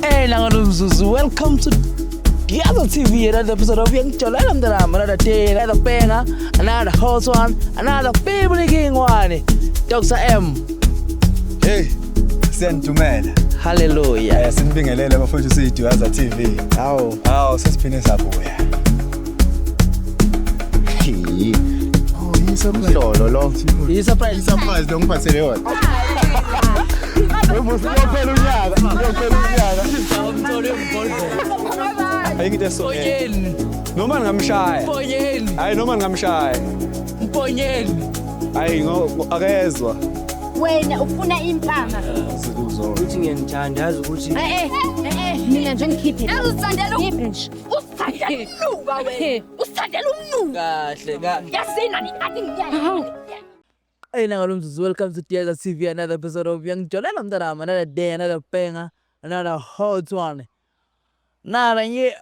Hey, Nangalumzuzu, welcome to the other TV, another episode of Young Cholam, another day, another banger, another hot one, another family king one. Dr. M. Hey, Sentumela. Hallelujah. Sinibingelele abafowethu siyiDwaza TV. Hawo sesiphine sabuya. Surprise lo. Surprise lo ngiphathele yona. Uyophela unyaka. Ayikho so. Noma ngamshaya. Hayi noma ngamshaya. Mponyeni. Hayi akezwa. Wena ufuna impama. Uthi ngiyanithanda yazi ukuthi Mina nje ngikhiphe. Uzithandela nje. Usithandela umnuka wena. Usithandela umnuka. kahle. Yasina ni athi ngiyaya. Hey, Nangalumzuzu, welcome to the other TV, another episode of Young Cholam, another day, another banger, another hot one. Another year.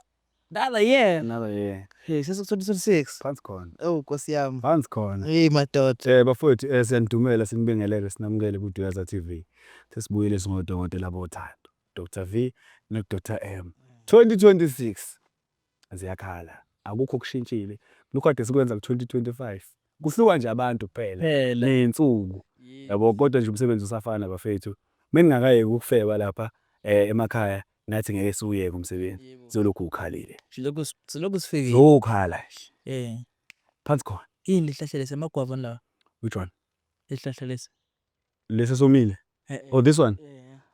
Hey, since 2026. Phansi khona. Oh, Nkosi yami. Phansi khona. Hey, madoda. Bafowethu siyanidumela sinibingelele sinamukele kuDwaza TV. Sesibuyile singodokotela bothando. Dr. V no Dr. M. 2026. Aziyakhala. Akukho kushintshile. Lokho kade sikwenza ku2025. Kuhluka nje abantu kuphela nensuku. Yabo kodwa nje umsebenzi usafana bafethu. Meningakaye ukufeba lapha emakhaya nathi ngeke siuyeke umsebenzi. Sizolokhu ukhalile. Silokhu sifikile. Zokhala. Phansi khona. Yini lihlahla lesemagwava la? Which one? Lihlahla lesi. Lesi somile. Oh, this one.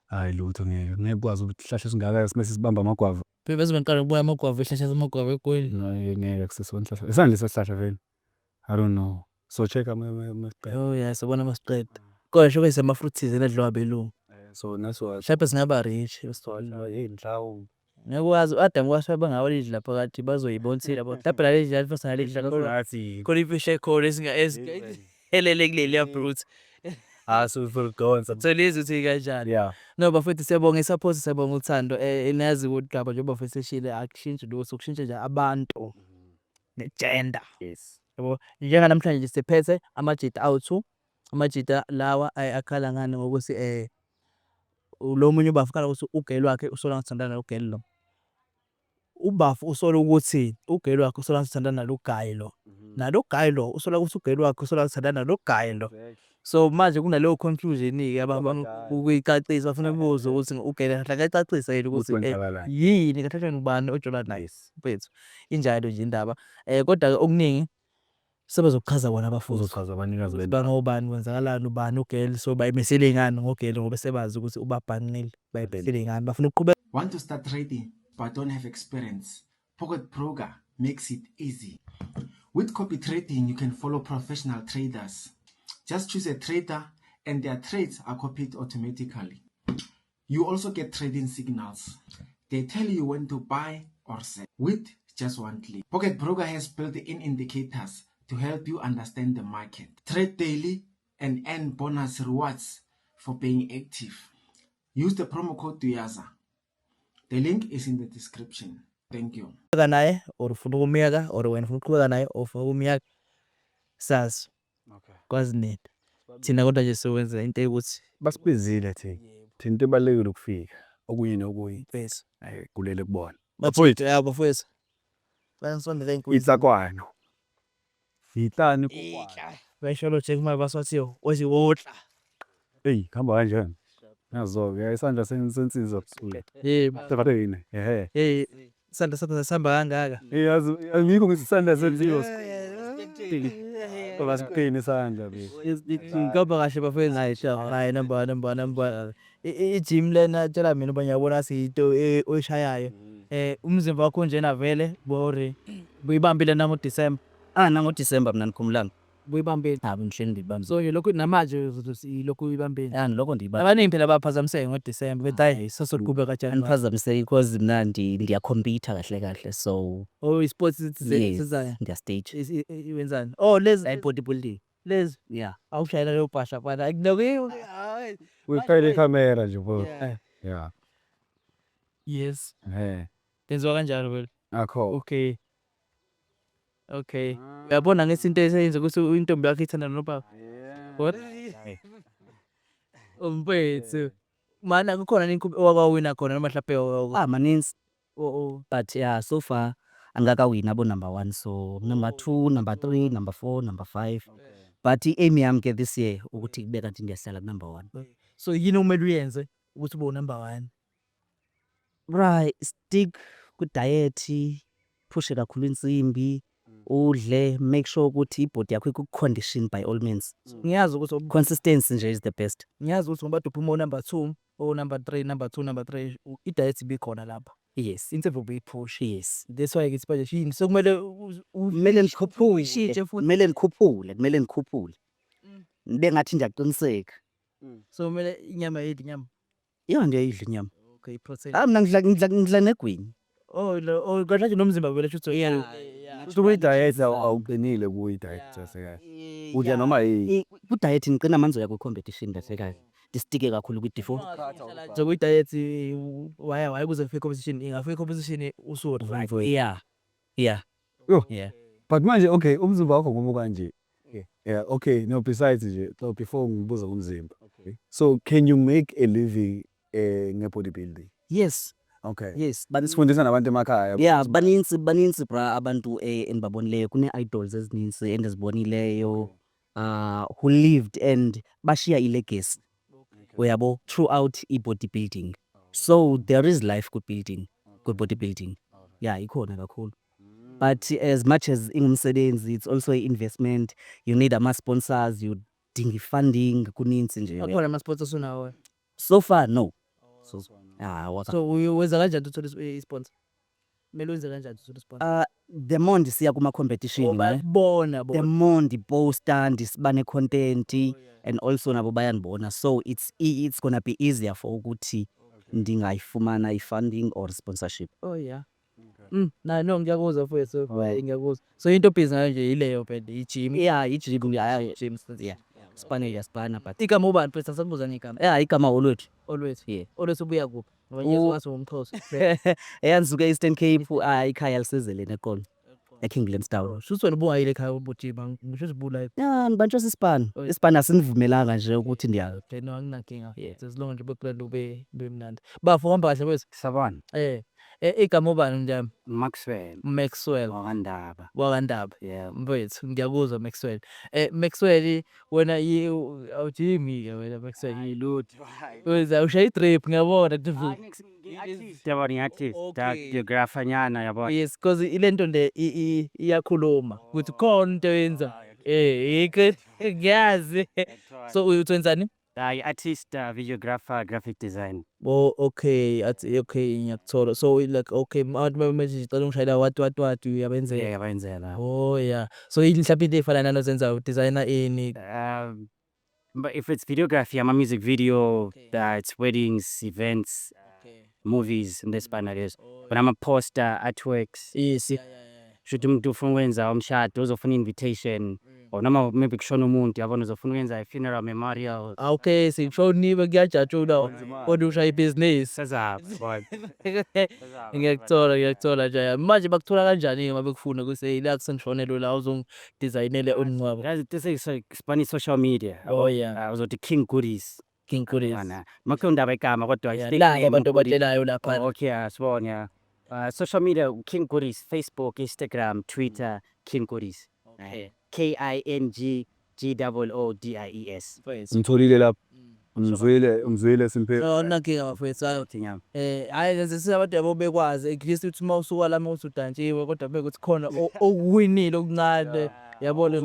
Hayi lutho ngeke ukwazi ukuthi ihlahla singaka simase sibamba amagwava. Bese bengiqala ukubuya amagwava, ihlahla semagwava eGoli. Ngeke kusesona ihlahla. Isandla sesihlahla vele. I don't know. So check Oh yeah, sabona masiqeda. Kodwa shoke semafruits enadliwa abelungu. so naso Mhlawumbe singaba rich wasithola inhlawu. ngekwazi Adam kwashaba ngawo lidla phakathi bazoyibonsela bo. Mhlawumbe la lidla lifosana lidla Ngathi khona ifishe khona esingahelele kuleli ya fruit. so for go So lezi uthi kanjani? yeah. No bafethu siyabonga support, siyabonga uthando. Nazi ukuthi gaba njengoba bafethu seshile akushintshe lo sokushintsha nje abantu negender. Yes. Yabo njenganamhlanje siphethe amajita awu2. Amajita lawa akhala ngani ngokuthi lo munye ubafu khala ukuthi ugeli wakhe usola ngathandana nogeli lo. Ubafu usola ukuthi ugeli wakhe usola ngathandana nogayi lo. Nalo gayi lo usola ukuthi ugeli wakhe usola ngathandana nogayi lo. So manje kunaleyo conclusion ke ukuyicacisa bafuna ukubuza ukuthi ugeli akacacisa yini ukuthi yini kahle ubani ojola naye mfethu. Injalo nje indaba. Kodwa okuningi sebezokuchaza bona abafundi. Uzochaza abanikazi Bangobani kwenzakalani ubani ugeli, so bayimisele ngani ngogeli ngoba sebazi ukuthi ubabhanqile bayimisele ngani bafuna ukuqhubeka. Want to start trading but don't have experience? Pocket Broker makes it easy. With copy trading, you can follow professional traders. Just choose a trader and their trades are copied automatically. You also get trading signals. They tell you when to buy or sell with just one click. Pocket Broker has built-in indicators to help you understand the market. Trade daily and earn bonus rewards for being active. Use the promo code DWAZA. The link is in the description. Thank you. Naye or ufuna ukumyeka or wena ufuna ukuqhubeka naye or ufuna ukumyeka sazi. Okay. Kwazi nini. Thina kodwa nje siwenza into ukuthi basibizile thina. Thina into ebalekile ukufika. Okunye nokunye. bese Hayi kulele kubona. bafowethu yabo bafowethu. Bayansondela inkulu. Itsakwano. Yihlani kukwani. Bayisholo nje kumali baswathiyo oziwodla. Hey, khamba kanjani? Nazo-ke isandla sensizwa kusule. Sebathe yini? Hey, sanda samba kangaka. Yazi angikho ngisisandla senziwa. Ngoba siqine isandla be. Ngaba kahle bafowethu ngayisha. Hayi number. I-gym lena tshela mina ubanye yabona siyito oyishayayo. Umzimba wakho njena vele bore. Buyibambile namo December. Nango December mina nikhumlanga. Buyibambile. Ngihleli ngibambe. So lokho namanje lokho uyibambile. Lokho ndibamba. Abaningi phela baphazamiseke ngo-December bethi hayi sasoluqhubeka kanjani. Angiphazamiseki because mina ndiyacompete kahle so Sports sizayo. ndiya stage. Iwenzani? Oh lezi Bodybuilding. lezi. Yeah. Awushayela leyo bhasha bana. Akunokuyi. Uyiqhele ikhamera nje bro. Yeah. Yes. Denziwa kanjalo vele. Akho. Okay. Uyabona ngesinto eseyenza ukuthi intombi yakho ithanda nobaba. What? Umpethu. Mana kukhona nini owakawina khona noma mhlawumbe Maninzi, oh but yeah, so far angakawini abo number 1, so number 2, number 3, number 4, number 5. But i-aim yami ke this year ukuthi kube kanti ngiyahlala number 1. so yini okumele uyenze ukuthi ube number 1? Right, stick ku-diet, phushe kakhulu insimbi, udle, make sure ukuthi ibody yakho iku-condition by all means. Ngiyazi ukuthi Consistency nje is the best. ngiyazi ukuthi ngoba uphuma number 2 or number 3 number 2 number 3 i-diet ibikhona lapha, Yes, insimbi ubuyiphusha. yes. That's why ngithi manje yini sekumele Kumele nikhuphule, ushintshe futhi. kumele nikhuphule. Nibe ngathi ngiyaqiniseka. So kumele inyama yedwa inyama. Yona ngiyayidla inyama. Okay, protein. Mina ngidla negwinya. Oh kodwa nje nomzimba vele shuthi Kusho kwi-diet awuqinile kuyi-diet yasekahle. Udla noma yini. Ku-diet niqina manzi yakho competition kahle. Disitike kakhulu kwi-D4. so kwi-diet why kuze kufike competition ingafika competition usuthi Yeah. Yeah. Yo. Yeah. But manje okay umzimba wakho ngoba kanje. Yeah, okay, no besides nje so before ngibuza umzimba. Okay. So can you make a living nge-bodybuilding? Yes. Okay. Yes. Sifundisa nabantu emakhaya. Yeah, baninzi bra abantu endibabonileyo kune-idols ezininzi endizibonileyo who lived and bashiya ilegacy. Uyabo throughout i-bodybuilding. So there is life ku-bodybuilding. Yeah, ikhona kakhulu. But as much as ingumsebenzi, it's also an investment. You need ama-sponsors, you dinga i-funding, kuninzi nje. akhona ama-sponsors unawo. So far, no. So, So wenza kanjani uthole i-sponsor? Kumele wenze kanjani uthole i-sponsor? the more ndisiya kuma-competition, Bayabona the more ndiposta ndisiba ne-content and also nabo bayanibona, so it's gonna be easier for ukuthi ndingayifumana i-funding or sponsorship. Oh yeah. No ngiyakuzwa mfowethu. Right. Ngiyakuzwa. So into busy ngayo nje yileyo phela i-gym. Yeah, ijim Gym yeah, spane yasipana but igama ubani mfowethu asakubuza ngigama. yeah, igama olwethu. Olwethu. Yeah. Olwethu ubuya kuphi? Ngoba nje wathi umXhosa. Eyanzuka Eastern Cape, ikhaya lisezele eqolo eKinglands Town. Shuthi wena ubungayile ekhaya ubujima ngisho uzibula. Yeah, nibantshwa isipana. Isipana asinivumelanga nje ukuthi ndiya. No anginankinga. Yeah. As long nje bekulanda ube mnandi. Bafo hamba kahle mfowethu. Sabona, Igama ubani njami? Maxwell, Maxwell. wakandaba. Wakandaba. Yeah. Mfowethu ngiyakuzwa Maxwell. Maxwell wena awujimi ke wena Maxwell. Yilutho. Wenza ushaya i-drip ngiyabona. Yabona i-artist, Okay. geographer nyana yabona. Yes, because ilento le iyakhuluma ukuthi khona into yenza. Yike ngiyazi. So uthenzani? I-artist, videographer, graphic design. Oh okay, okay ngiyakuthola. So like okay abantu manje ngicela ungishayela what uyabenzela. Yeah, bayenzela. Oh yeah. So yini mhlawumbe into efana nalo zenza designer ini? But if it's videography, I'm a music video, it's weddings, events, movies, and this span is. But I'm a poster, artworks. Yes. Should umuntu ufuna ukwenza umshado uzofuna invitation or noma maybe kushona umuntu yabona uzofuna ukwenza funeral memorial. Okay, sikushoniwe kuyajatshula kodwa ushaya ibhizinisi. Sezaphi. Ngiyakuthola nje. Manje bakuthola kanjani uma bekufuna kuse la kusengishonelo la uzongidesignele ungcwabo? Guys, this is Spanish social media. Oh yeah. Uzothi King Goodies. King Goodies. Mana. Makho ndaba igama kodwa La abantu abatshelayo lapha. Okay, sibona. Social media King Goodies, Facebook, Instagram, Twitter, King Goodies. Okay. KINGGOODIES. Ngitholile lapha. Umzwile simphe. No nankinga bafowethu. Thinyama. Hayi lezi sizabantu yabo bekwazi at least uthi mawusuka la mawuthi udantshiwe kodwa bekuthi khona okuwinile okuncane yabona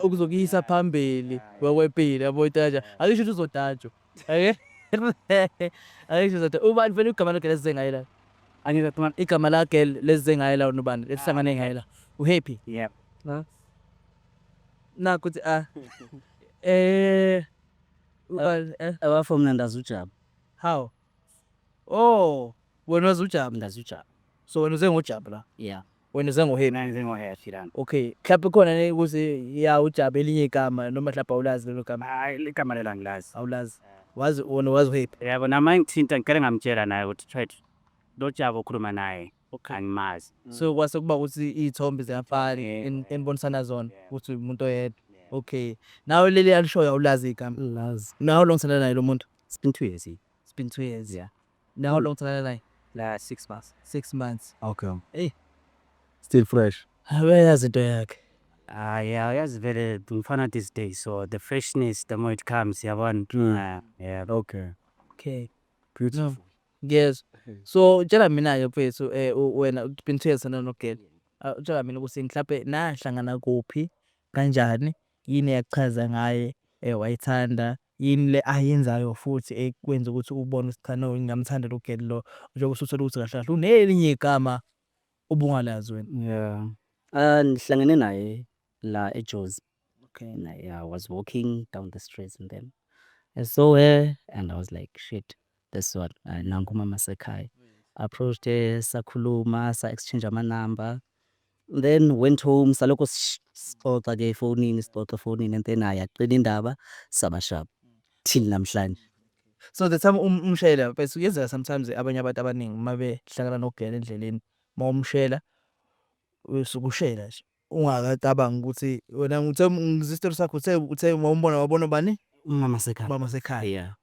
okuzokuyisa phambili wekwempilo yabo itaja akisho ukuthi uzodantsha ake akisho ukuthi ubani vele igama lakhe lesize ngaye la Angizathuma. igama lakhe lesize ngaye la unubani lesihlangane ngaye la uhappy Yeah. na kuthi Abafo mna ndazi uJabu. how oh wena wazujaba Ndazi uJabu. so wena uze ngoJabu la Yeah. wena uze ngohappy. Mina ngizengohappy lana. Okay, mhlawumbe khona ne ukuthi ya uJabu elinye igama noma mhlawumbe awulazi lelo gama. Hayi ligama lelo angilazi. Awulazi. Wazi wona wazi happy. Yabo nama ngithinta ngicela ngamtshela naye ukuthi try to lo Jabu okhuluma naye. Angimazi. So kwase kuba ukuthi izithombe ziyafana Yeah. enibonisana zona ukuthi umuntu oyedwa. Okay. Nawe leli alishoyo awulazi igama. Lazi. Nawe long sandana naye lo muntu. It's been 2 years. been 2 years. Yeah. Now how long tsalana naye? 6 months. 6 months. Okay. Hey. Still fresh. Uyayazi into yakhe. Yeah, yazi vele ngifana these days, so the freshness the more it comes, yabona. Yeah. Okay. Okay. Beautiful. Yes. So tshela mina-ke mfethu wena it's been 2 years sana noGel. Tshela mina ukuthi mhlawumbe nahlangana kuphi, kanjani, yini eyakuchaza ngaye, wayithanda, yini le ayenzayo futhi ekwenza ukuthi ubone ukuthi cha no ngingamthanda lo girl lo, njengoba usuthola ukuthi kahle kahle unelinye igama ubungalazi wena. Yeah. Nihlangene naye la eJozi. Okay. Yeah, I was walking down the streets and then I saw her and I was like, shit, this one. Nangu umama sekhaya. Approached her, sakhuluma, sa-exchange ama-number. Then went home, salokho sixoxa-ke efonini, and then yaqina indaba, sabashaba. Till namhlanje. So the time umshayela mfethu kuyenzeka sometimes abanye abantu abaningi mabe hlangana noGel endleleni, mawumshela usuke ushela nje. Ungakacabangi ukuthi wena ngizistori sakho uthe wabona bani? Umama sekhaya. Umama sekhaya. Yeah.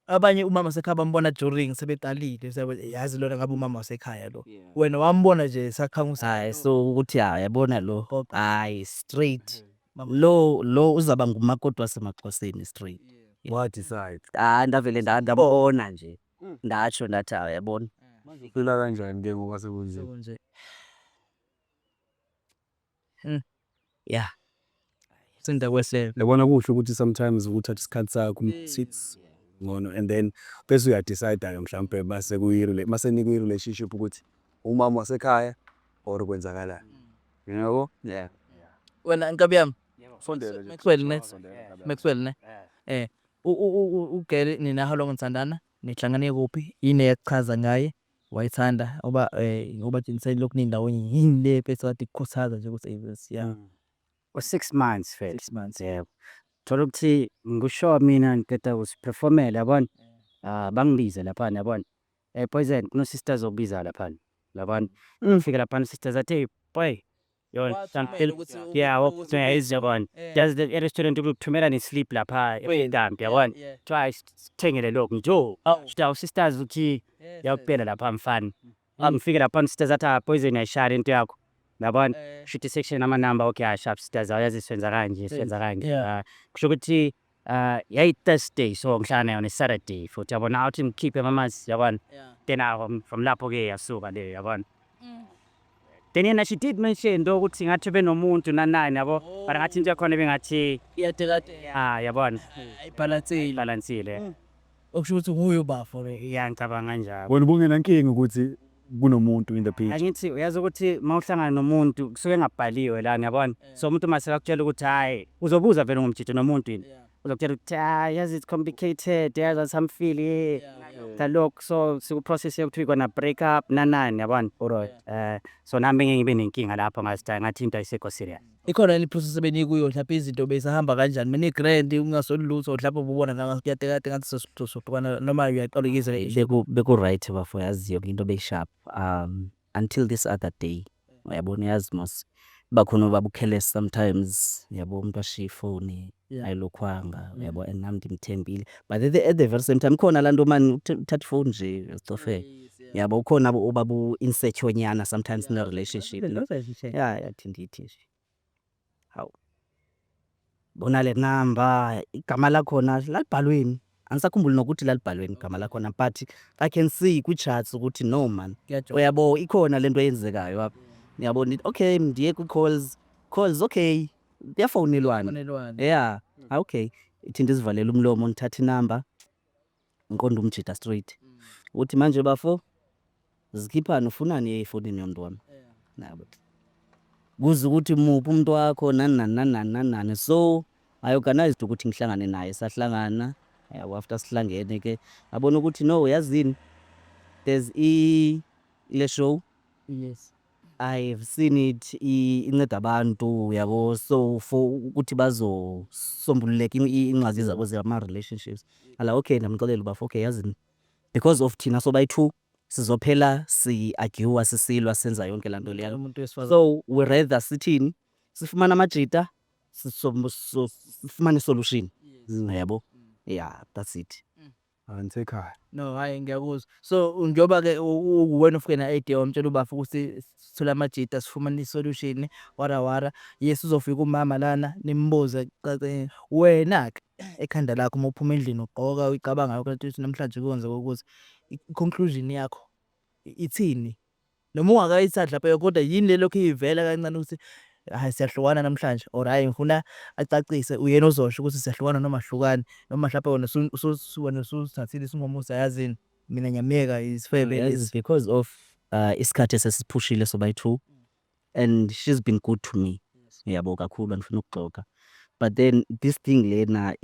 Abanye umama sekhaya bambona during sebeqalile yazi lona ngabe umama wasekhaya lo. Wena wambona nje sakhangusa. Hayi, so ukuthi yabona lo. Hayi, straight. Lo uzaba ngumakoti wasemaXhoseni straight. What decide? Ndavele ndabona nje. Ndatsho ndathi yabona. Phila kanjani ke ngoba sekunje? Sekunje. Yeah. Sinda kwehle. Yabona kuhle ukuthi sometimes uthatha isikhathi sakho umsits ngono and then bese uya decide ke mhlawumbe mase mase nika relationship ukuthi umama wasekhaya or kwenzakala. You know? Yeah. Wena nkabi yami. Sondela nje. Maxwell ne. uGel nina how long nithandana? Nihlangane kuphi? Yini eyakuchaza ngaye? Wayithanda ngoba jinisele lokhu nindawonye yini le bese wathi kukhuthaza nje ukuthi yeah. For 6 months vele. 6 months. Yeah. Thola ukuthi ngikusho mina ngiketa usiperformela yabona. Bangibize lapha yabona. Poison kuno sisters obiza lapha. Labona. Ufika lapha sisters athi boy. Yona yeah, wakuthoya izabona. Does the restaurant ukuthumela ni sleep lapha eDampi yabona. Try sithengele lokho njo. Shita sisters uthi yakuphela lapha mfana. Ngifika lapha sisters athi poison ayishaya into yakho. Yabona shithi section ama number okay sharp sisters ayazi senza kanje senza kanje. Kusho ukuthi yayi Thursday so ngihlala nayo Saturday futhi yabona awuthi ngikhiphe amamanzi yabona. Then from lapho ke yasuka le yabona. Then yena she did mention do ukuthi ngathi benomuntu nanani yabo but ngathi into yakhona bengathi yabona ibalansile. Okusho ukuthi nguye ubafo Yeah, ngicabanga kanjalo. Wena ubungena inkingi ukuthi kunomuntu in the picture. Angithi uyazi ukuthi mawuhlangana nomuntu kusuke ngabhaliwe la yabona. So umuntu mase akutshela ukuthi hayi uzobuza vele ngomthetho nomuntu yini. Uzokutshela ukuthi yazi it's complicated, yazi some feel talok so siku process yokuthi kona break up nanani yabona. Alright. So nami ngibe nenkinga lapho ngathi into ayisekho serious. ikhona le process benikuyo mhlawumbe izinto besahamba kanjani mina igrand ungasoli lutho mhlawumbe ubona ngakuyadekade ngathi sesihluphana noma uyaqalekisa beku right bafo yazi yonke into besharp until this other day uyabona yazi mos bakhona babukhelesa sometimes yabo umuntu ashiya ifoni ayilokhwanga yabo and nami ngimthembile but at the very same time khona lanto man uthatha ifoni nje stofe yabo khona obabu insecure nyana sometimes in a relationship yeah yathindithi nje how bona le number igama lakho lalibhalweni angisakhumbuli nokuthi lalibhalweni igama lakho but I can see ku charts ukuthi no man uyabo ikhona lento eyenzekayo apha yabona okay ndiye ku calls okay yafonelwana yeah okay ithi isivalela umlomo ngithatha inamba ngiqonda umjida straight uthi manje bafo zikhiphana ufunani efonini yomntu wami nabo kuze ukuthi muphi umuntu wakho nani so I organized ukuthi ngihlangane naye sahlangana after sihlangene ke abona ukuthi no yazini there's le show yes I've seen it inceda abantu yabo so for ukuthi bazosombululeka inqazi zabo zama relationships ala okay namxolela bafo okay yazini because of thina so bayi2 sizophela argue sisilwa senza yonke lanto leyo so we rather sithini sifumana amajita sifumane solution yabo yeah that's it Angisekhaya. No, hayi ngiyakuzwa. So njengoba-ke uwena ufike na-idea wamtshela ubaba ukuthi sithole amajita sifumane i-solution wara. Yes, uzofika umama lana nimbuze cace wena-ke ekhanda lakho uma uphuma endlini ugqoka uyicabangayo kanti ukuthi namhlanje kwenze ukuthi i-conclusion yakho ithini? Noma ungakayithathi lapha kodwa yini le lokhu ivela kancane ukuthi hhayi siyahlukana namhlanje or hhayi ngifuna acacise uyena ozosho ukuthi siyahlukana noma ahlukani noma mhlawumbe wena usuthathile isinqumo usayazini mina ngiyamyeka isifebe Yes, lesi. because of isikhathi esesiphushile sobayi-2 and she's been good to me. Yabo kakhulu angifuna ukuxoka. But then this thing lena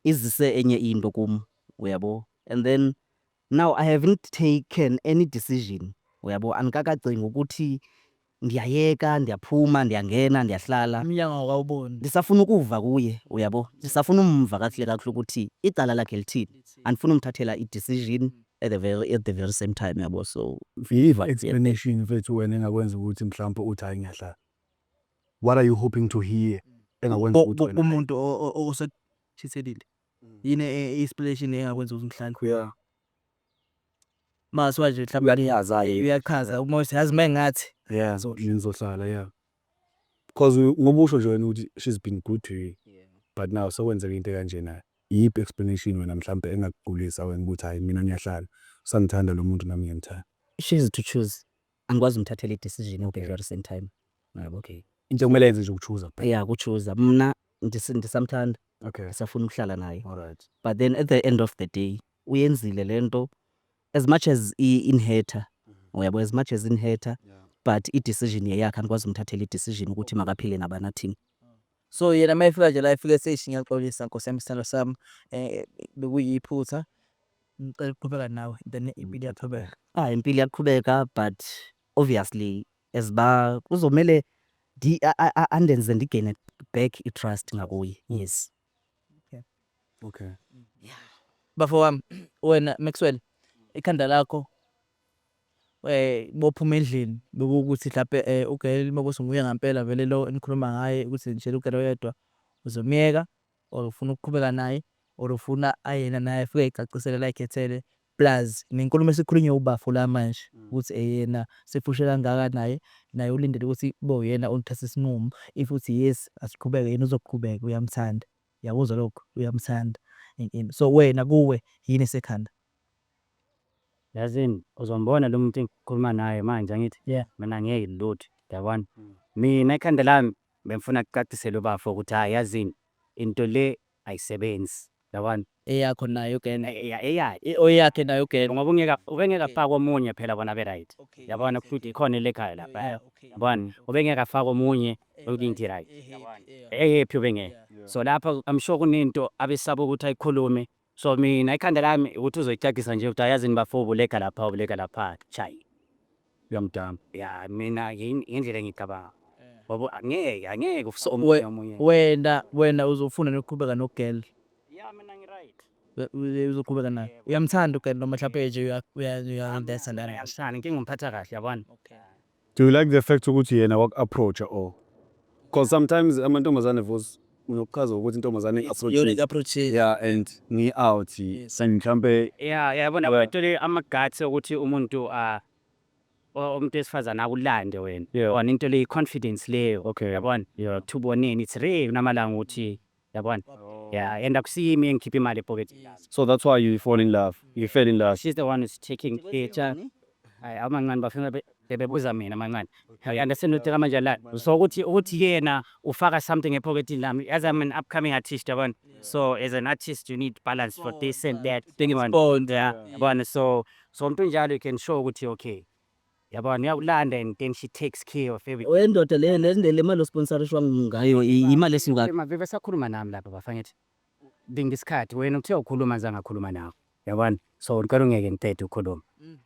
izise enye into kum, uyabo. And then now I haven't taken any decision, uyabo. Angikakacingi ukuthi ndiyayeka, ndiyaphuma, ndiyangena, ndiyahlala. Umnyango awukawuboni. Ndisafuna ukuva kuye, uyabo. Ndisafuna umva kakuhle ukuthi icala lakhe lithini. Andifuna umthathela i-decision at the very same time, yabo. So Viva explanation mfethu wena engakwenza ukuthi mhlawumbe uthi hayi ngiyahlala. What are you hoping to hear? Engakwenza ukuthi wena. Umuntu osetshithelile yini i-inspiration engakwenza ukuthi ngihlale. Yeah. Mase manje mhlawumbe uyachaza uma uyazi mengathi Yeah, so nizohlala, yeah. Because ngoba usho nje wena ukuthi she's been good to you. But now sokwenzeka into kanje naye. Yiphi explanation wena mhlawumbe engakugulisa wena ukuthi hayi mina ngiyahlala. Usangithanda lo muntu nami ngiyamthanda. she's to choose. Angikwazi umthathela i-decision at the very same time. Yabo, okay. Into ekumele yenze nje ukuchoose. Yeah, kuchoose. Mna ndisamthanda, Okay. ngisafuna ukuhlala naye. All right. But then at the end of the day, uyenzile lento as much as i-inherit, uyabo, as much as inherit, but i-decision yakhe angikwazi umthathela i-decision ukuthi makaphile nabanathini. so yena mayefika nje la efike seyishi ngiyaxolisa Nkosi yami isithando sami bekuyiphutha ngicela ukuqhubeka nawe then impilo iyaqhubeka. Impilo iyaqhubeka, but obviously as kuzomele andenze ndigene back i-trust ngakuye. Yes. Okay. Bafo wami wena Maxwell ikhanda lakho bophuma endlini bekuthi mhlawumbe ugele makuthi nguye ngempela vele lo enikhuluma ngaye ukuthi nje ugele oyedwa uzomyeka or ufuna ukuqhubeka naye or ufuna ayena naye afike ecacisele la ekhethele plus nenkulumo esikhulunywe ubafo la manje ukuthi yena sephushe kangaka naye ulindele ukuthi bo yena onithatha isinqumo if uthi yes asiqhubeke yena uzoqhubeka uyamthanda. Yabuzwa lokho uyamthanda. So wena kuwe yini esekhanda? Yazini uzombona lo muntu engikhuluma naye manje angithi Yeah. mina ngeke ngilutho, yabona. Mina ekhanda lami bengifuna ukucacisela ubafo ukuthi hayi yazini into le ayisebenzi, yabona. Eyakho nayo ugene Oyakhe nayo ugene ngoba ubengeka afaka omunye phela bona be-right, yabona, futhi ikhona ile ekhaya lapha, yabona. Ubengeka afaka omunye ukuthi right, yabona. Eyephi ubengeka. So lapha I'm sure kunento abesaba ukuthi ayikhulume. So mina ekhanda lami ukuthi uzoyicacisa nje ukuthi ayazini bafo ubuleka lapha chayi. Uyamdama. Yeah, mina indlela engicabanga. Ngoba angeke omunye. wena uzofuna nokuqhubeka nogel Yeah, mina ngi-right. uzoqhubeka naye uyamthanda ugel noma mhlawumbe nje uya-understand naye. Ayashana inkinga umphatha kahle, yabona. Do you like the fact ukuthi yena wak-approach or? Because sometimes amantombazane vos unokuchaza ukuthi intombazane approach yeah and ngi-out mhlawumbe yabona into le ama-guts ukuthi umuntu umuntu esifazane akulande wena. Yabona into le confidence leyo. Okay. Yabona. Thuboneni it's rare namalanga ukuthi, yabona. Yeah, and akusimi engikhipha imali epocket. so that's why you fell in love. She's the one who's taking picture. Hayi amancane bafuna bebuza mina amancane. I understand ukuthi manje la. So ukuthi yena ufaka something epocketini lami as I'm an upcoming artist, yabona. So as an artist you need balance for this and that. Bond. Yeah, yabona. So umuntu njalo you can show ukuthi okay. Yabona uyakulanda and then she takes care of everything. Wendoda le mali osponsorishwa ngayo imali esingaka. Mavive sakhuluma nami lapha bafangithi. Dingisikhathi wena uthe ukhuluma zangakhuluma nawe. Yabona. So ngicela ungeke ngithethe ukukhuluma.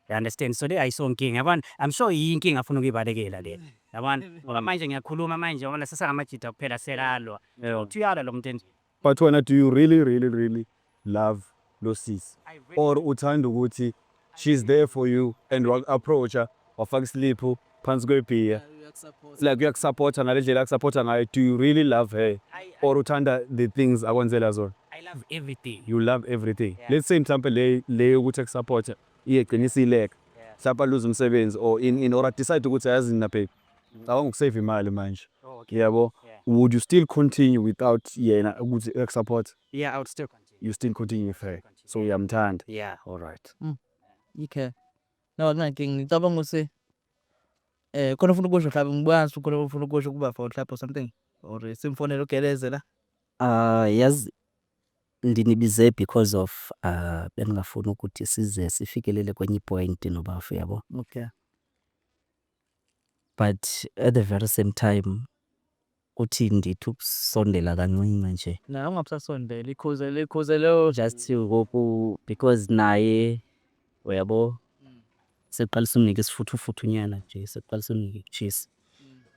You understand? So le ayisonkinga, yabona. I'm sure yinkinga afuna ukuyibalekela le. Yabona. Ngoba manje ngiyakhuluma manje yabona sasangamajita kuphela selalwa. Uthiyala lo muntu. But wena do you really love lo sis or uthanda ukuthi she's there for you and approach her wafaka isliphu phansi kwebhiya like uyakusupporta ngale ndlela akusupporta ngayo? Do you really love her or uthanda the things akwenzela zona? I love everything. you love everything. Yeah. Let's say mhlampe le ukuthi ekusupport iyegcinisa ileka. Yeah. Mhlawumbe lose umsebenzi or in order decide ukuthi yazi na babe. Ngicabanga ukusave imali manje. Oh, okay. Yabo. Yeah. Would you still continue without yena ukuthi ekusupport? Yeah, I would still continue. You still continue with her. So uyamthanda. Yeah, all right. Okay. No, ngicabanga ukuthi khona ufuna ukusho mhlawumbe ngibwazi khona ufuna ukusho kuba for mhlawumbe or something or simfonela ugeleze la. Yazi ndinibize because of bengingafuni ukuthi size sifikelele kwenye point nobafu yabo. Okay. But at the very same time uthi ndithi ukusondela kancinci nje. Na ungabusasondela ikhuze leyo Just ngoku because naye uyabo seqalisa umnike isifuthufuthunyana nje seqalisa umnike ukuchisa.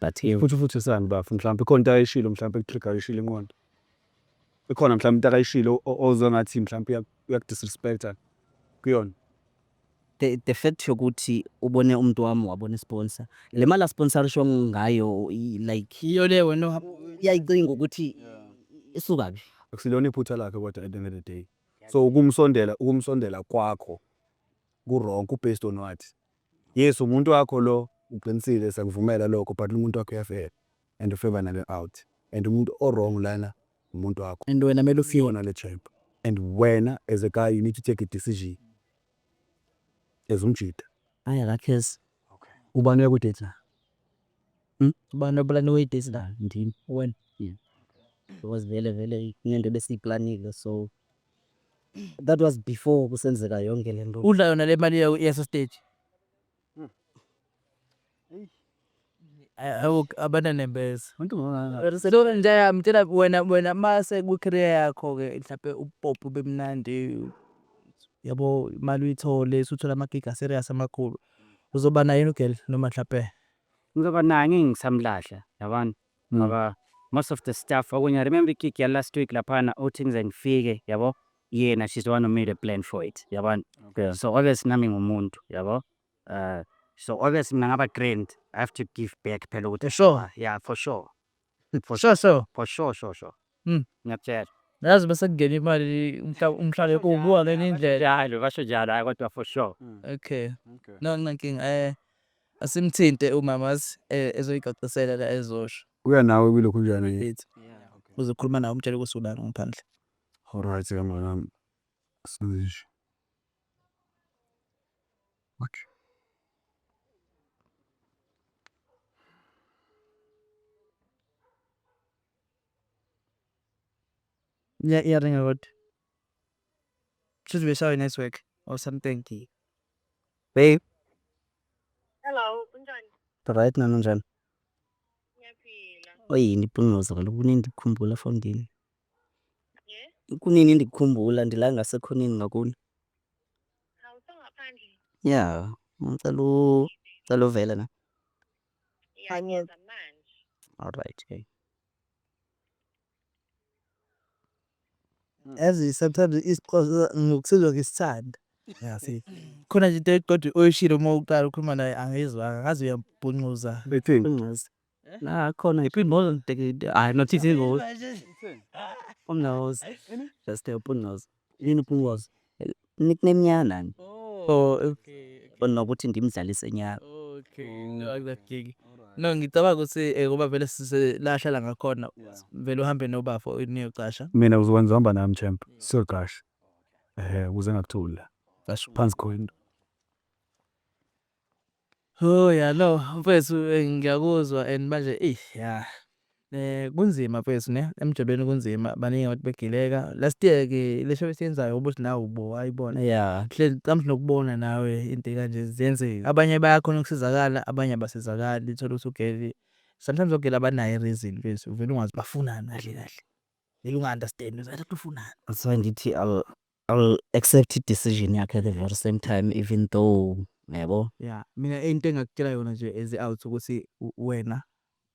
But here Futhi sani bafu mhlawumbe ikhona into ayishilo mhlawumbe ekutrigger ishilo inqondo. Ikhona mhlawumbe into akayishilo ozongathi mhlawumbe uyakudisrespecta kuyona. the fact yokuthi ubone umuntu wami wabona sponsor le mali sponsorishwa ngayo like iyo le wena uyayicinga ukuthi isuka phi. Akusilona iphutha lakhe kodwa at the end of the day. So ukumsondela kwakho ku-wrong based on what? Yes umuntu wakho lo uqinisile sakuvumela lokho but umuntu wakho uyafela and ufeva nale out. And umuntu o-wrong lana umuntu wakho. and wena mele ufike Fiona le champ. And wena as a guy you need to take a decision. As umjida. Hayi akakhezi. Ubani uyakudate na? bana plan wait la Ndini wena. because vele into besiyiplanile so that was before kusenzeka yonke lento. Udla yona le mali yaso stage. Abana nembeza. So nje mtela wena mase ku career yakho ke mhlawumbe upop bemnandi yabo imali uyithole usuthola amagiga serious amakhulu. Uzoba nayo girl noma mhlawumbe Ngizoba naye ngingisamlahla yabona ngoba most of the stuff when I remember gig ya last week laphana outings ngifike yabo yena she's the one who made a plan for it yabona. So obviously nami ngumuntu yabo. So obviously mina ngaba grand I have to give back phela ukuthi sure. yeah for sure. For sure. For sure. Ngiyakutshela. Yazi bese kungena imali umhlale kubuka le indlela. Hayi lo basho njalo hayi kodwa for sure. Okay. No nginkinga asimthinte umamazi ezoyicacisela la ezosho. Kuya nawe kulokhu njani? Lethu. Uzokhuluma nawe umtshele ukuthi ulana ngaphandle. Alright kamama. Singisho. Okay. Yeah, ringa kodwa. Should be showing network or something. Babe, Hello, kunjani? right nani njani? Ngiyaphila. Oyini ipunyozo kaloku kunini ndikukhumbula fondini. Yeah? Kunini ndikukhumbula ndila ngasekhonini ngakuni. Awusangaphandle? Yeah, ngicela uvele na. Yeah, ngiyenza manje. Alright, okay. As sometimes isiqozo ngokusizwa ngisithanda. Yeah, see. Khona nje into kodwa oyishilo uma uqala ukukhuluma naye angizwa ngazi uyambunquza. Bethini. Punyozo. Na khona ipinbozo ndeke not izingo. Punyozo. Just a punyozo. Yini punyozo? Nickname yana nani? Oh, okay. Nokuthi ndimdlalise nyaka. Okay. No akunakingi. No ngicabanga ukuthi ngoba vele silahlala ngakhona vele uhambe nobafo niyocasha. Mina uzokwenza uhamba nami champ. So gosh. Ukuze ngakuthula. Kasho. Phansi khona. Oh yeah no mfethu ngiyakuzwa and manje yeah kunzima mfethu ne emjobeni kunzima baningi abantu begileka last year ke lesho besiyenzayo ubuthi nawe ubo ayibona Yeah. hle mhlawumbe nokubona nawe into kanje ziyenzeka abanye bayakhona ukusizakala abanye abasizakali ithola ukuthi ugeli sometimes ogela abanayo reason mfethu uvela ungazi bafunani kahle vele unga understand uzathi ufunani. That's why ndithi I'll accept i-decision yakhe at the very same time even though yabo. Yeah mina into engakutshela yona nje as out ukuthi wena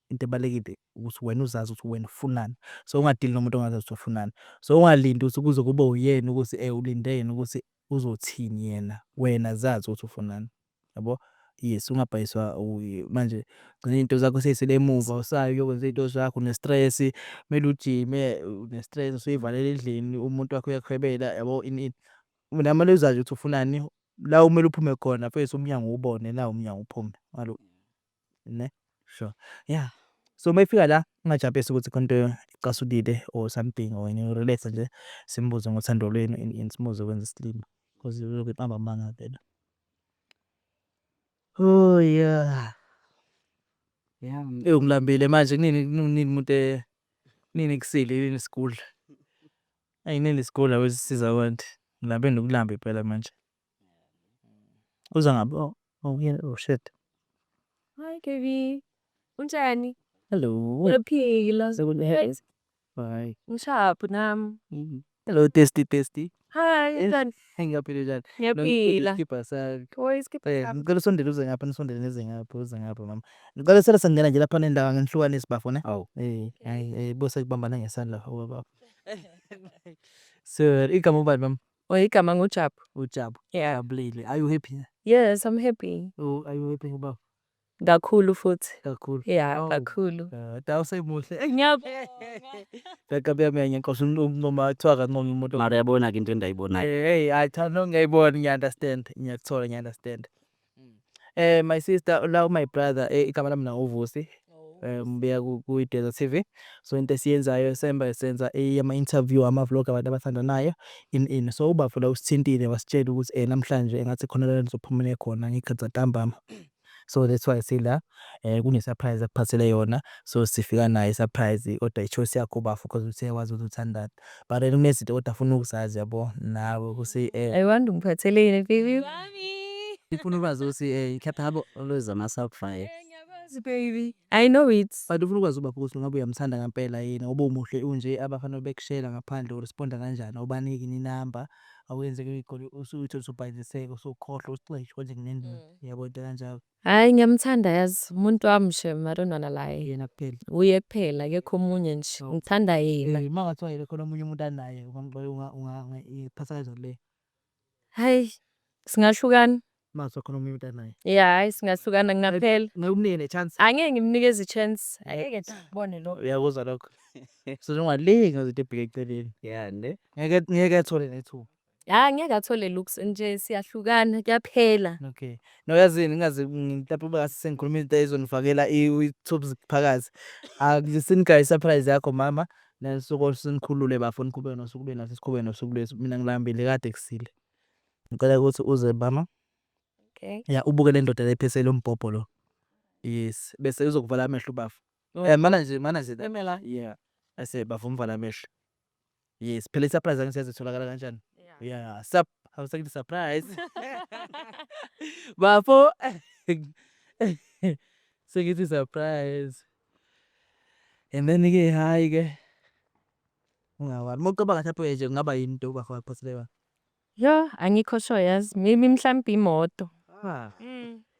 into ebalekile ukuthi wena uzazi ukuthi wena ufunani so ungadili nomuntu ongazazi ukuthi ufunani so ungalindi ukuthi kuze kube uyena ukuthi ulinde yena ukuthi uzothini yena wena zazi ukuthi ufunani yabo yes ungabhayiswa manje gcina into zakho seyisele emuva usayo uyokwenza into zakho une-stress kumele ujime une-stress usuyivalela endlini umuntu wakho uyakuhwebela yabo ini namane uzazi ukuthi ufunani la kumele uphume khona first umnyango uwubone la umnyango uphume ngalo ne sure yeah so mayifika la ungajampesi ukuthi khona into icasulile or something or any relate nje simbuze ngothando lwenu in simuze ukwenza isilima because lokho iqamba amanga vela. Oh yeah. Yeah. Ngilambile manje kunini umuntu nini kusile yini school. Ayinini school awesisiza abantu. Ngilambe nokulamba phela manje. Uza ngabe oh shit. Hi Kevin. Unjani? Hello. Uyaphila? Guys. Bye. Ngishaphi nami? Hello testy. Hi, unjani? Ngiyaphila njani? Ngiyaphila. Skipper sakhe. Skipper. Ngicela usondele uze ngapha nisondele nize ngapha uze ngapha mama. Ngicela sela sangena nje lapha nendawo ngenihlukanise bafo ne? Awu. Hayi bose kubambana ngesandla baba. So igama ubani mama? Igama nguJabu. Ujabu. Yeah. Jabulile. Are you happy? Yes, I'm happy. Oh, are you happy baba? Kakhulu futhi. Kakhulu. Yeah, Oh. kakhulu. Tawusemuhle. Ngiyabonga. Bekabe mina ngenkosi noma thwaka noma umuntu. Mara yabona ke into endayibonayo. Hey, I thanda ngiyayibona ngiya-understand. Ngiyakuthola ngiya-understand. My sister la my brother igama lami naUvusi. Mbiya ku-Desert TV. So into esiyenzayo senza ama-interview ama-vlog abantu abathandanayo in so ubafo la usithintile wasitshela ukuthi namhlanje engathi khona la nizophumule khona ngikhathi ntambama. So that's why sila kune-surprise akuphathele yona so sifika nayo surprise kodwa i-choice yakho bafo because useyawazi ukuthi uthandani but kunezinto kodwa afuna ukuzazi yabo nawe ukuthi I wonder ungiphatheleni baby. Mami. ifuna ukwazi ukuthi Khapha habo always ama-surprise. Ngiyabazi baby. I know it. but ufuna ukwazi ubapho ukuthi ngabe uyamthanda ngempela yini ngoba umuhle unje abafana bekushela ngaphandle uresponda kanjani awubaniki inamba awenze usuthi usubhayiseka usukhohlwa usixeshe konje kunendaba yabo into kanjalo. Hayi ngiyamthanda yazi umuntu wami nje maronana laye. Yena kuphela. Uye kuphela akekho omunye nje. Ngithanda yena. Mangathiwa yile khona omunye umuntu anaye ungaphatha kanjani le Hayi singahlukana. mangathiwa khona omunye umuntu anaye Yeah, hayi singahlukana kungaphela. ngawumnike ne-chance Angeke ngimnikeze i-chance. Angeke ngibone lo. uyakuzwa lokho so njengolinga izinto ebheke eceleni Yeah, ne? ngeke athole nethuba. Ngeke athole looks nje siyahlukana kuyaphela. Okay noyazini ngingazi mhlawumbe ube ngase sengikhuluma into ezonifakela i-tubes phakathi akusingayi surprise yakho mama nasuku sinikhulule bafo nikhulube nosuku lwenu sikhulube nosuku lwethu mina ngilambile kade kusile ngicela ukuthi uze mama Okay. ya ubuke le ndoda lephesela umbhobho lo yes bese uzokuvala amehlo bafo mana nje Emela. yeah ase bafo mvala amehlo yes phela i-surprise angisiyazi itholakala kanjani yeah awusakithi surprise bafo sekithi surprise and then ke hayi ke ungawali mocabanga mhlawumbe nje kungaba yini into bafo aphoselewa Yo, angikho sure yazi. Maybe mhlambe imoto.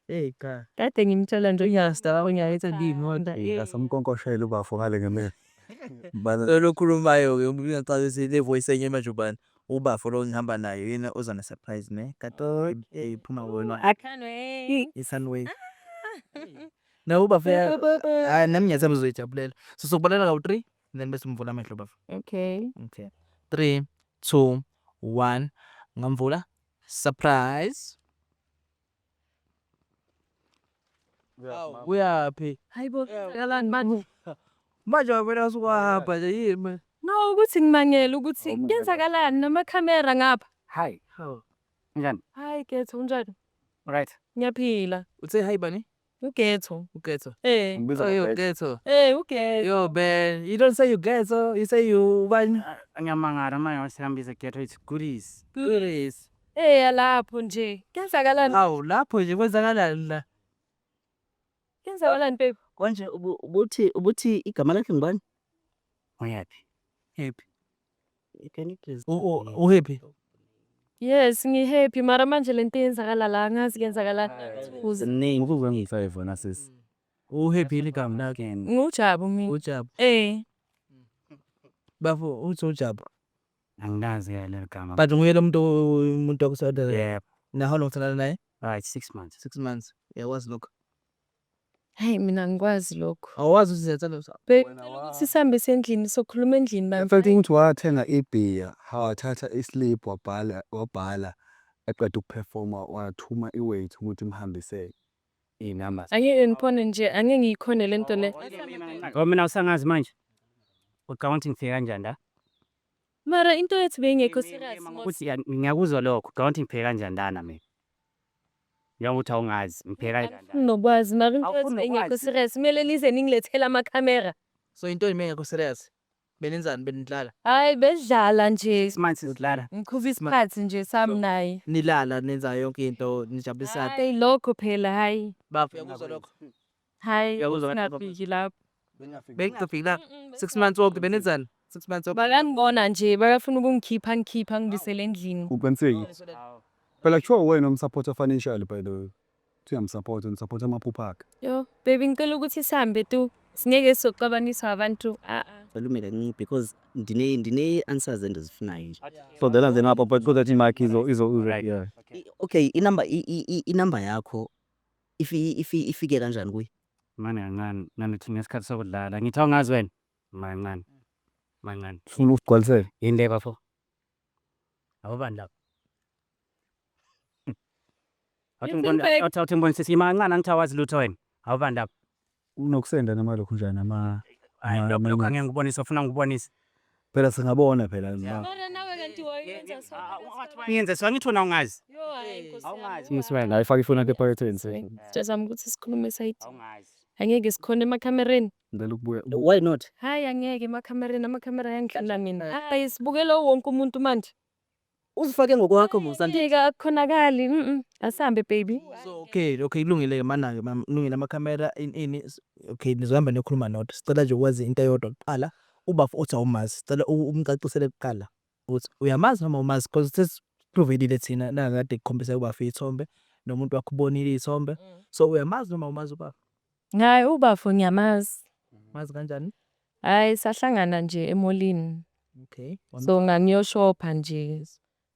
hey cha Kade ngimtshela nje uyasta unyayithi ngiyimoto Ngasamkonkoshela ubafo ngale ngemini. lokhulumayo ke ngicela ukuthi le voice enye manje ubani ubafo lo ngihamba nayo yena uza na surprise ne kato iphuma wona I can't wait. isunway na ubafo nami ngiyathemba uzoyijabulela so sokubalela kawu-3 then bese umvula amehlo bafo Okay. okay 3 2 1 ngamvula surprise uyaphi Hayibo, kalani manje? manje wena usukwahamba nje yini manje No, ukuthi ngimangele ukuthi kuyenzakalani namakhamera ngapha. Hi. Njani? Hayi Getho unjani? Right. Ngiyaphila. uthe hayi bani Ugetho. ugetho Ngibiza oh you ngobheke. getho Ugetho. yo man you don't say you getho you say you bani Ngiyamangala manje wasihambisa Getho it's goodies. Goodies. Lapho nje. Kuyenzakalani? Awu lapho nje kwenzakalani la Kuyenzakalani babe? Konje ubuthi igama lakhe ngibani? Uyaphi? happy Can you please? uhappy Yes, ngihappy mara manje lento yenzakala la angazi kuyenzakalani. The name. Ngikuze ngi-5 wena sis. uhappy ligama lakhe Again. Ngujabu mina. ujabu Bafo uthi ujabu Angazi ke lelo gama. but nguye lo muntu wakusada Yeah. na how long uthandana naye Right, 6 months. 6 months. Uyakwazi lokho? Hayi mina angikwazi lokho. Awuwazi ukuthi siyathanda Babe ukuthi sihambe sendlini sokhuluma endlini In bam. fact ukuthi wathenga ibhiya, wathatha islip wabhala eqeda ukuperforma wathuma iweight ukuthi imhambiseke. Iy'numbers. Angeke ngiphone nje, angeke ngiyikhone lento le. Oh mina usangazi manje. Accounting fika kanjani la? Mara into yethu beyingekho serious. Ukuthi ngiyakuzwa lokho. Accounting fika kanjani lana mina? Njengokuthi awungazi ngipheka kanjani. Nokwazi mara into yethu Awufuni beyingekho nokwazi? serious. Kumele nize ningilethele amakhamera. So into engekho serious. Benenzani benidlala? Hayi bedlala nje. 6 months sidlala. Ngikhuva isikhathi nje sami naye. Nilala nenza yonke into nijabulisana. Hayi lokho phela hayi. Bafu uyakuzwa lokho? Hayi Uyakuzwa kahle singafiki lapho. Bengizofika la 6 months wonke benenzani? 6 months wonke. Bakangibona nje bakafuna ukungikhipha ngibisele endlini. Uqiniseki? Phela kuthiwa wena umsupporter financial by the way. Uyamsupport unisupporta amaphupho akhe. Yo baby ngicela ukuthi sihambe tu. Singeke sokuxabaniswa abantu. Balumile ngi because ndine answers endizifunayo nje. So then apha but kodwa imaki yeah. Okay, inamba yakho ifike kanjani kuyi? Manje kancane nanithi ngesikhathi sokudlala. Ngithi awungazi wena? Mancane. Mancane. Ufuna ukugcwalisela. Yini le bafo? Awubani lapha? Awuthi ngibonise imancane angithi awazi lutho wena. Awubani lapha? Unokusenda nemali kunjani ama Hayi lokho angeke ngikubonise ufuna ngikubonise. phela singabona phela. Mara nawe kanti wayenza so. Ngiyenze so angithi wena awungazi. Yo hayi Nkosi yami. Awungazi. Ngisiwena ayifaki ifoni yakhe ephaketheni. Sijazama ukuthi sikhulume side. Awungazi. Angeke sikhone emakamereni. Ngicela ukubuya. Why not? Hayi angeke emakamereni amakhamera ayangidlula mina. Hayi sibukele wonke umuntu manje. Uzifake ngokwakho Musandi. Ndika akukhonakali. Asihambe baby. So okay kulungile mana ke mama kulungile amakhamera ini okay nizohamba nekhuluma nodwa. Sicela nje ukwazi into eyodwa kuqala ubafu uthi awumazi. Sicela umcacisele kuqala ukuthi uyamazi noma umazi because sesiprovidile thina nakade kukhombisa ubafu ithombe nomuntu wakubonile ithombe. So uyamazi noma umazi ubafu? Hayi ubafo ngiyamazi. Mazi kanjani? Hayi sahlangana nje emolini. Okay. So ngangiyoshopa nje.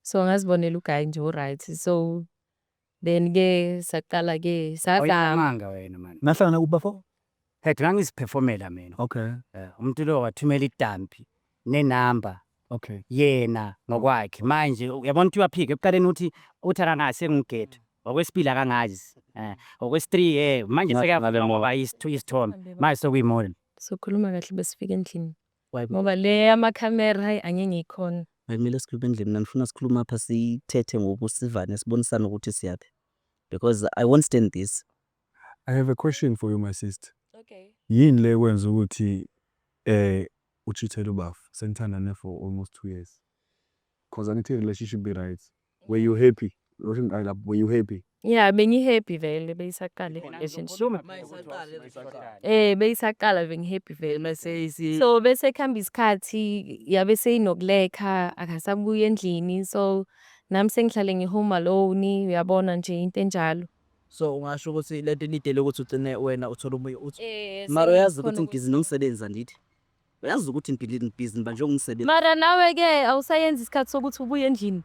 So ngazibonela uguy nje alright. So then ke saqala ke sadlama. Awuyamanga wena man. Nahlangana kubafo? Hey ngangiziphefomela mina. Okay. Umuntu lo wathumela idampi nenamba Okay. yena ngokwakhe. Manje uyabona ukuthi uyaphika ebukaleni uthi akangase ngigeda. Okwesibili akangazi. Okwesi3 manje sekuyavuma ngoba isithombe. Manje sokuyimodel. Sokhuluma kahle besifike endlini. Why? Ngoba le amakhamera hayi angeke ngikhona. Kumele sikhulume endlini mina ngifuna sikhuluma apha sithethe ngobusivane sibonisana ukuthi siyaphi. Because I won't stand this. I have a question for you my sister. Okay. Yini le kwenza ukuthi uchithele ubafu? Senithandane for almost 2 years. Because I need a relationship be right. Were you happy? Were you happy? Yeah, bengihappy vele beyisaqala relationship. Beyisaqala bengihappy vele. Mase isi So bese khamba isikhathi yabe seyinokulekha akasabuya endlini. So nami sengihlale ngihome alone uyabona nje into enjalo. so ungasho ukuthi lento nidele ukuthi ugcine wena uthola umoya uthi Mara uyazi ukuthi ngibhizi nomsebenzi andithi. Uyazi ukuthi ngibhizi nje ungisebenza. Mara nawe ke awusayenza isikhathi sokuthi ubuye endlini.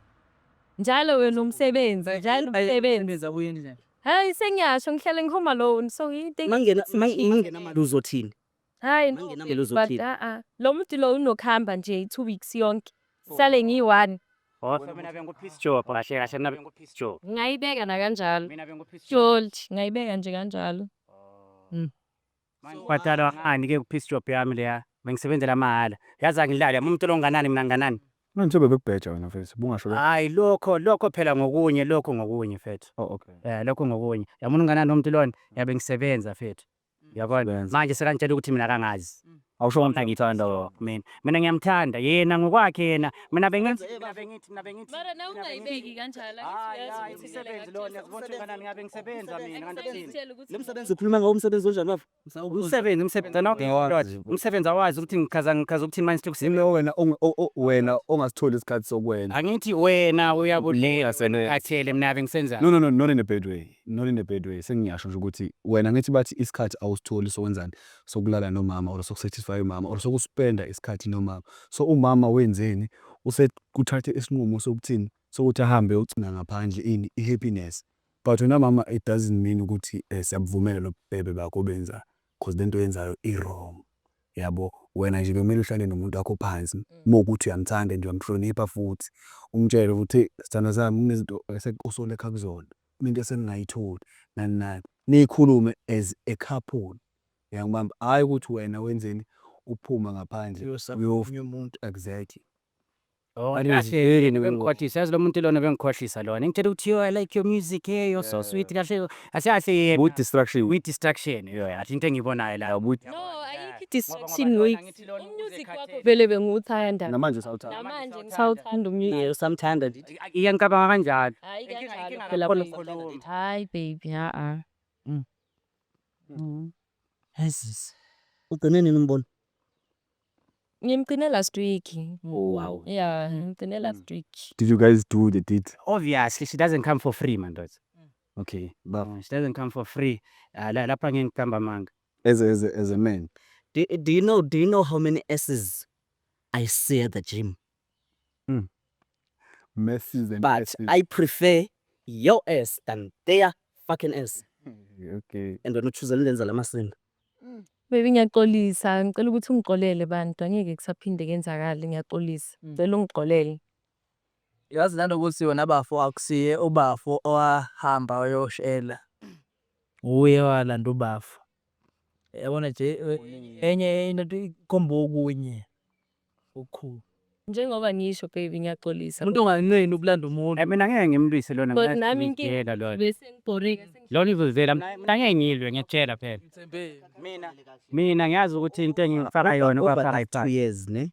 Njalo wena umsebenzi, njalo umsebenzi. abuye njani? Hayi sengiyasho ngihlale ngihome alone. So into Mangena mali uzothini? hayi Mangena no, mali but uzothini? lo muntu lo unokuhamba nje 2 weeks yonke. Sale ngiyi1. Mina bengu-peace job kahle kahle mina bengu-peace job. Ngayibeka na kanjalo. Mina bengu-peace job. George ngayibeka nje kanjalo. Kwatala ngani ke ku-peace job yami leya. Bengisebenzela mahhala. Yazi angidlali umuntu lo nganani mina nganani. Manje bekubheja wena mfethu. Bungasho lokho. Hayi lokho phela ngokunye mfethu. Oh okay. Lokho ngokunye. Yabona unganani umuntu lona yabe ngisebenza mfethu. Yabona manje sekantshela ukuthi mina akangazi. Awusho ukuthi ngithanda mina. Mina ngiyamthanda yena ngokwakhe yena. Mina bengithi. Mara na ungayibeki kanjalo Umsebenzi lo ngiyazibona ukuthi nganani ngabe ngisebenza mina kanti Lo msebenzi ukhuluma ngawo umsebenzi onjani bafu? umsebenzi nawo umsebenzi awazi ukuthi ngikhaza ukuthi manje Yini wena ongasitholi isikhathi sokwenza. angithi wena uyabuleka athele mina yabe ngisenza No, not in a bad way. Not in a bad way. Sengiyasho nje ukuthi wena ngithi bathi isikhathi awusitholi sokwenzani sokulala nomama or sokusatisfy umama or sokuspenda isikhathi nomama. So umama wenzeni usekuthathe isinqumo sokuthini sokuthi ahambe ucina ngaphandle ini happiness. But wena mama, it doesn't mean ukuthi siyabuvumela lo bhebe bakho benza because lento yenzayo i-wrong. Yabo, wena nje bekumele uhlale nomuntu wakho phansi mawukuthi uyamthanda nje uyamhlonipha futhi umtshele ukuthi sithanda sami kunezinto usonekha kuzona into esengingayitholi nani nikhulume as a couple. Yangibamba hayi ukuthi wena wenzeni uphuma ngaphandle omunye umuntu. exactly. Bengikhohlisa yazi lo muntu lona bengikhohlisa lona ngitshela ukuthi yo I like your music hey you're so sweet kahle kahle With distraction. with distraction yo athi into engiyibonayo la No, ayikho i-distraction wait. Umusic wakho vele bengiwuthanda. namanje sawuthanda. Namanje ngisawuthanda Yeah, usamthanda nje. iyangicabanga kanjalo Hayi kanjalo inkinga phela kakhulu baby. ukukhuluma. Hayi baby, Yes. Ugcine nini umbona? Ngimgcine last week. Oh wow. Yeah, ngimgcine last week. Did you guys do the deed? Obviously she doesn't come for free man dots. Okay, but She doesn't come for free lapha ngingikamba manga as a man, Do you know how many S's I see at the gym? messes and But S's. I prefer your S than their fucking S. Okay. And wena uchoose lenza lamasini. Baby ngiyaxolisa, ngicela ukuthi ungixolele bantu, angeke kusaphinde kenzakale, ngiyaxolisa. Ngicela ungixolele. Yazi nanokuthi wona bafo akusiye ubafo owahamba wayoshela. Uye walanda ubafo. Yabona nje enye into ikhomba okunye okukhulu. Njengoba ngisho baby ngiyaxolisa. Umuntu onganqeni ukulanda umuntu. mina ngeke ngimlwise lona But nami inkinga lona bese ngibhoringa. lona izozela mina ngeke ngilwe ngiyatshela phela mina ngiyazi ukuthi into engifaka yona Over kwafaka these 2 iphansi years ne.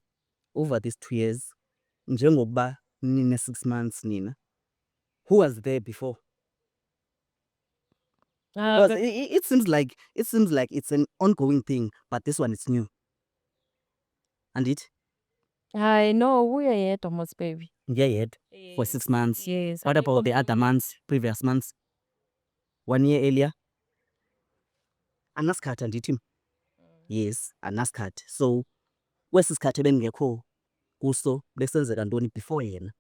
Over these 2 years njengoba nine 6 months nina. Who was there before? Because it seems like it's an ongoing thing, but this one is new. And it Hayi no, uye yedwa mos baby. ngiyayedwa for 6 months. Yes. What about the other months, previous months? 1 year earlier? Anaskhathi andithi. Yes, anaskhathi. So kwesisikhathi bengekho kuso besenzeka ntoni before yena?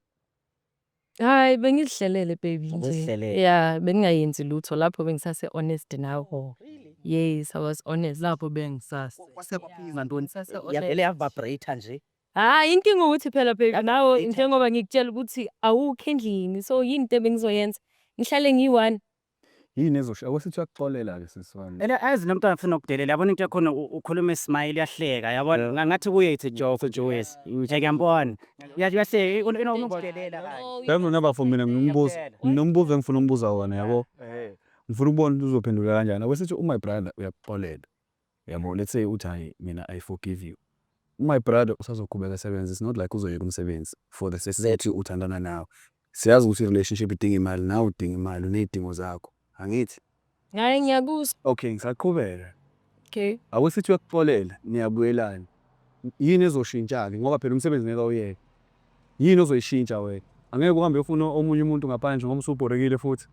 Hayi bengihlelele baby nje. Uzihlelele. Yeah, bengingayenzi lutho lapho bengisase honest nawe. Yes, I was honest. Lapho bengisasa. Kwasekuphinga ntoni? Sase Yavele honest. yavibrate nje. Hayi inkinga ukuthi phela baby nawe njengoba ngikutshela ukuthi awukho endlini. So yini into bengizoyenza? Ngihlale ngiyi-one. Yini ezosho awusithi uyakuxolela ke sisiwami. yazi nomntwana afuna ukudelela yabona into yakhona ukhuluma ismile yahleka yabona ngathi kuye it's a joke Joyce ngiyambona yahleka unokudelela kahle Yabo naba for mina nginombuzo engifuna umbuza wona yabo. Ngifuna ukubona ukuthi uzophendula kanjani. Awusithi my brother uyakuxolela. Yabo let's say uthi hayi mina I forgive you. My brother usazoqhubeka esebenza, it's not like uzoyeka umsebenzi for the sake that uthandana nawe. Siyazi ukuthi relationship idinga imali, nawe udinga imali unezidingo zakho. Angithi? Hayi ngiyakuzwa. Okay, ngisaqhubeka. Okay. Awusithi uyakuxolela, niyabuyelana. Yini ezoshintsha ke ngoba phela umsebenzi ngeke uyeke. Yini ozoyishintsha wena? Angeke uhambe ufuna omunye umuntu ngaphandle ngoba usubhorekile futhi.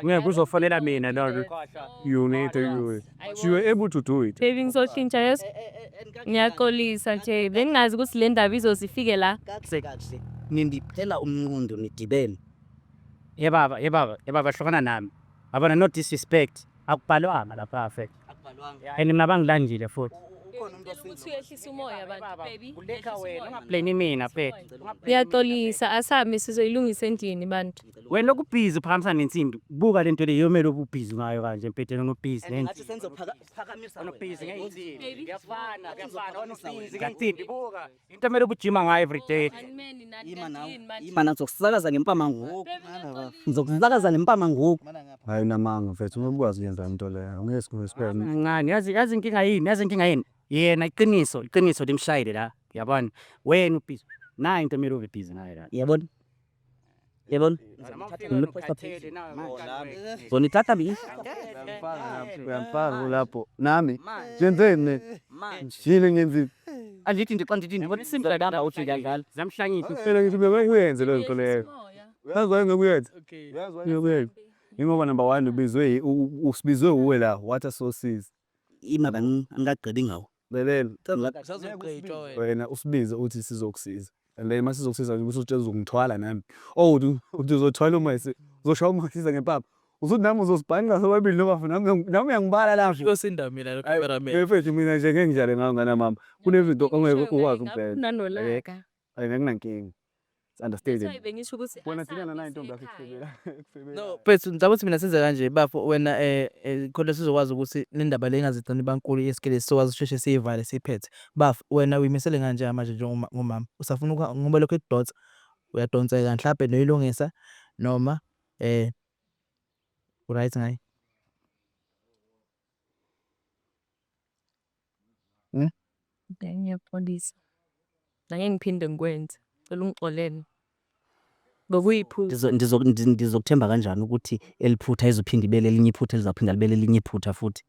Ngeke uzofonela mina Lord. You need to do it. You were able to do it. Baby ngizoshintsha yes. Ngiyaxolisa nje. Bengingazi ukuthi le ndaba izosifike la. Kahle. Nindiphela umnqondo nidibene. yebaba hlokana nami yabona no disrespect akubhalwanga lapha affect and mina bangilandile futhi Ukuthi uyehlisa umoya abantu baby. uleka wena ungablame mina phela Ngiyaxolisa asami sizoyilungisa endlini bantu. wena lokubhizi uphakamisa nensimbi buka lento le yomela ubhizi ngayo kanje empetheni unobhizi Ngathi senzo phakamisa unobhizi ngeyinsimbi kuyafana unobhizi ngeyinsimbi buka into emele ubujima ngayo every day Imana ngizokusakaza ngempama ngoku. Ngizokusakaza ngempama ngoku. Hayi namanga mfethu ungakwazi uyenza into leyo. Ungeke sikhulespela. ngani yazi inkinga yini yena iqiniso limshayile la yabona wena ubhizi nayo into emele ube busy ngayo la Yabona? Zonithatha mi? Uyampaka lapho. Nami njenzeni? Shile ngenzi. Andithi ndiqandithi ndibona isimbi la uthi ngiyadlala. zamhlangisa Phela ngithi bekuyenze leyo nto leyo. Yazi wena ngekuyenza. Okay. Ngikuyenza. Ingoba number 1 ubizwe usibizwe uwe la water sources. Ima angaqedi ngawo. Lelela. Usazoqedwa wena. Wena usibize uthi sizokusiza. And then masizokusiza ukuthi utshela uzongithwala nami. Oh uthi uzothwala uma Uzoshaya umasiza ngempama. Usuthi nami uzosibhanqa sobabili noma nami uyangibala la nje. Kosinda mina lo cameraman. Mfethu mina nje ngeke ngijale ngawo ngana mama. Kunezinto ongeke ukwazi ukubheka. Nanolaka. Ayikunankinga. It's understated. That's why bengisho ukuthi Wena thina nayo intombi yakho kusebela. No, mfethu ngicabanga ukuthi mina senze kanje bafo wena khona sizokwazi ukuthi nendaba le ingazigcini bankulu yesikele sizokwazi usheshe siyivale siphethe. Bafo wena uyimisele kanje manje ngomama. Usafuna ngoba lokho edonsa uyadonseka mhlawumbe noyilungisa noma right ngayi. Ngiyapolisa. Nange ngiphinde ngikwenze. Cela ungixolele. Bokuyiphuza. Ndizokuthemba kanjani ukuthi eliphutha ayizophinda ibele elinye iphutha elizaphinda libele elinye iphutha futhi.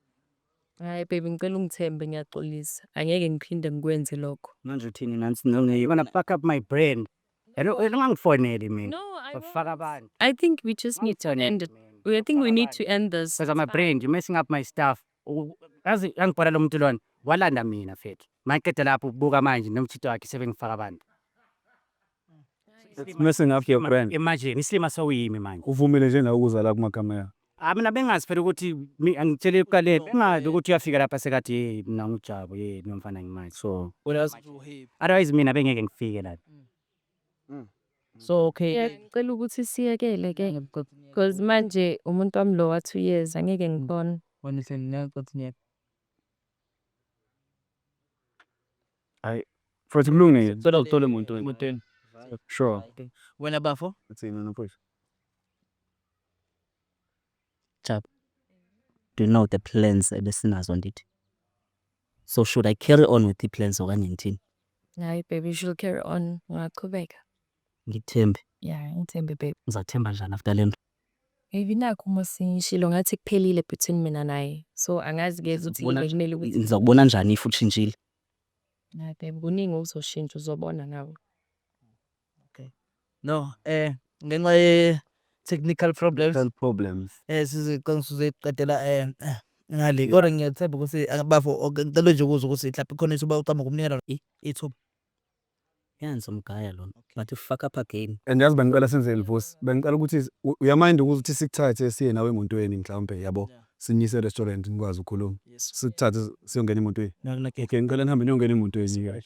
Hayi baby ngicela ungithembe ngiyaxolisa. Angeke ngiphinde ngikwenze lokho. Manje uthini nansi you're gonna fuck up my brain. Ungangifoneli mina. No, I Ufaka abantu. I think we just need to end it. I think we need to end this. Because my brain, you're messing up my stuff. Yazi angibhala lo muntu lona walanda mina fethu. Maqeda lapho ubuka manje nomthito wakhe sebengifaka abantu. It's messing up your brain. Imagine isilima sawuyimi manje. Uvumile nje na ukuza la kuma camera. Mina bengazi phela ukuthi angitshele eqaleni bengazi ukuthi uyafika lapha sekathi mina ngujabo nomfana ngimanje. So otherwise mina bengeke ngifike la. So okay. Ngicela ukuthi siyekele ke because manje umuntu wami lo wa 2 years angeke ngibone. Honestly ngiyakuthi Hayi. Futhi kulungile. Cela uthole umuntu. Sure. Wena bafo? Uthini nomfowethu? Chap. Do you know the plans ebesinazo ndithi? So should I carry on with the plans okanye ngithini? Hayi baby you should carry on. Ungaqhubeka. Ngithembe. Yeah, ngithembe baby. Ngizathemba njani after lento? Baby nakho mosishilo ngathi kuphelile between mina naye. So angazi ke ukuthi kumele ukuthi Ngizakubona njani if utshintshile? hayi baby kuningi uzoshintsha uzobona nawe. No, ngenxa ye technical problems. Problems. Sizicanga sizoyiqedela ngale. Kodwa ngiyathemba ukuthi bafo ngicela nje ukuzwa ukuthi mhlawumbe khona isuba ucamba kumnikela ithuba. Yanzi umgaya lona. But fuck up again. And yazi bengicela senze livusi. Bengicela ukuthi uyamind ukuthi sikuthathe siye nawe emontweni mhlawumbe yabo. Sinyise restaurant ngikwazi ukukhuluma. Sikuthathe siyongena emontweni. Okay, ngicela nihambe niyongena emontweni kahle.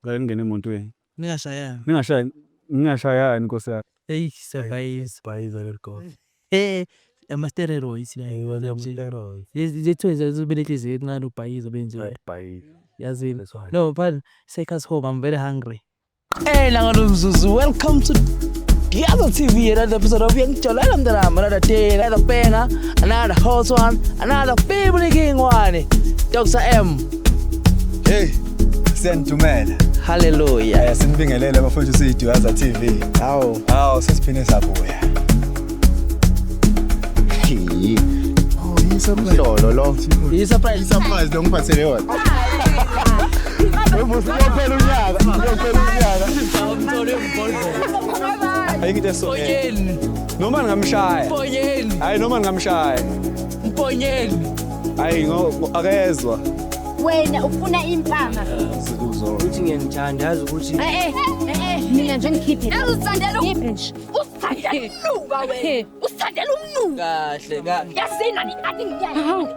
Ngicela ningene emontweni. Ningashayani. Ngingashayani Nkosi yami. Hey, surprise. Let's Amasteroids la yiwo. Izithoyi zibelekile encane ubhayizo benziwe. Yazi. No, but take us home. I'm very hungry. Hey, Langano Mzuzu, welcome to the other TV, another episode of Young Chola. Another day, another banger, another hot one, another favorite king one. Dr. M. Hey, sentumela. Hallelujah. Sinibingelele abafowethu siyiDwaza TV. Hawo sesiphine sabuya. Yisurprise lo. Yisurprise lo ngiphathele yona. Uyophela unyaka. Ayikho so. Noma ngamshaya. Mponyeni. Hayi noma ngamshaya. Mponyeni. Hayi akezwa. Wena ufuna impama. Uthi ngiyanithanda yazi ukuthi Mina nje ngikhiphe. Uzithandela nje. Usithandela umnuka wena. Usithandela umnuka. Kahle. Yasina ni athi ngiyazi.